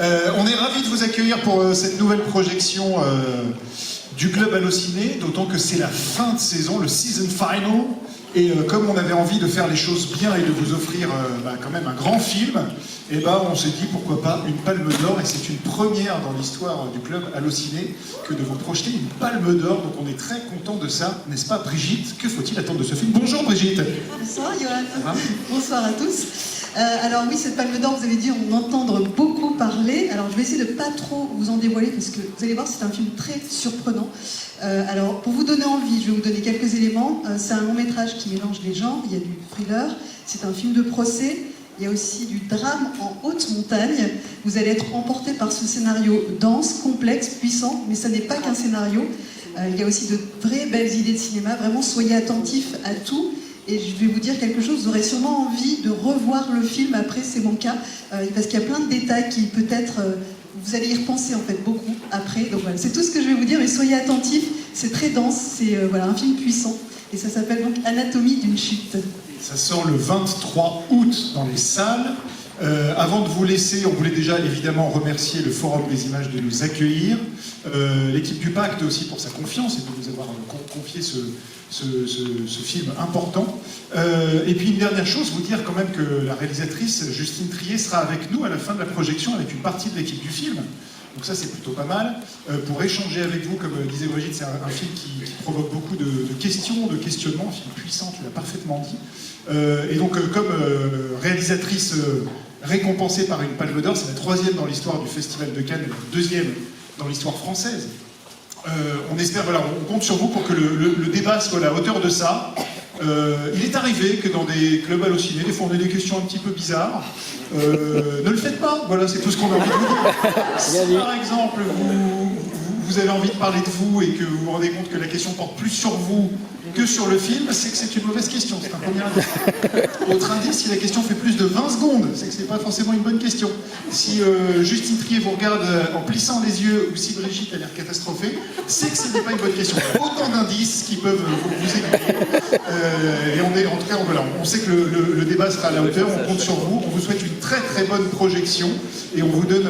On est ravis de vous accueillir pour cette nouvelle projection du Club Allociné, d'autant que c'est la fin de saison, le season final. Et comme on avait envie de faire les choses bien et de vous offrir quand même un grand film, et on s'est dit pourquoi pas une Palme d'Or, et c'est une première dans l'histoire du Club Allociné que de vous projeter une Palme d'Or, donc on est très content de ça, n'est-ce pas Brigitte? Que faut-il attendre de ce film? Bonjour Brigitte. Bonsoir Johan. Bonsoir à tous. Alors oui, cette Palme d'Or, vous avez dit en entendre beaucoup parler. Alors je vais essayer de pas trop vous en dévoiler parce que vous allez voir, c'est un film très surprenant. Alors pour vous donner envie, je vais vous donner quelques éléments. C'est un long métrage qui mélange les genres. Il y a du thriller, c'est un film de procès. Il y a aussi du drame en haute montagne. Vous allez être emporté par ce scénario dense, complexe, puissant, mais ça n'est pas qu'un scénario. Il y a aussi de vraies belles idées de cinéma. Vraiment, soyez attentifs à tout. Et je vais vous dire quelque chose, vous aurez sûrement envie de revoir le film après, c'est mon cas, parce qu'il y a plein de détails qui peut-être, vous allez y repenser en fait beaucoup après. Donc voilà, c'est tout ce que je vais vous dire, mais soyez attentifs, c'est très dense, c'est voilà, un film puissant. Et ça s'appelle donc Anatomie d'une chute. Ça sort le 23 août dans les salles. Avant de vous laisser, on voulait déjà évidemment remercier le Forum des Images de nous accueillir, l'équipe du Pacte aussi pour sa confiance et de nous avoir confié ce film important. Et puis une dernière chose, vous dire quand même que la réalisatrice Justine Triet sera avec nous à la fin de la projection avec une partie de l'équipe du film. Donc ça c'est plutôt pas mal, pour échanger avec vous, comme disait Brigitte, c'est un film qui provoque beaucoup de questions, de questionnements, un film puissant, tu l'as parfaitement dit. Et donc comme réalisatrice récompensée par une Palme d'Or, c'est la 3e dans l'histoire du Festival de Cannes, et la 2e dans l'histoire française. On espère, voilà, on compte sur vous pour que le débat soit à la hauteur de ça. Il est arrivé que dans des clubs Allociné, des fois on a des questions un petit peu bizarres. Ne le faites pas, voilà, c'est tout ce qu'on a envie de vous dire. Si par exemple vous avez envie de parler de vous et que vous vous rendez compte que la question porte plus sur vous que sur le film, c'est que c'est une mauvaise question, c'est un premier indice. Autre indice, si la question fait plus de 20 secondes, c'est que c'est pas forcément une bonne question. Si Justine Triet vous regarde en plissant les yeux, ou si Brigitte a l'air catastrophée, c'est que ce n'est pas une bonne question. Autant d'indices qui peuvent vous aiguiller. Et on est, en tout cas, voilà, on sait que le débat sera à la hauteur, on compte sur vous, on vous souhaite une très très bonne projection, et on vous donne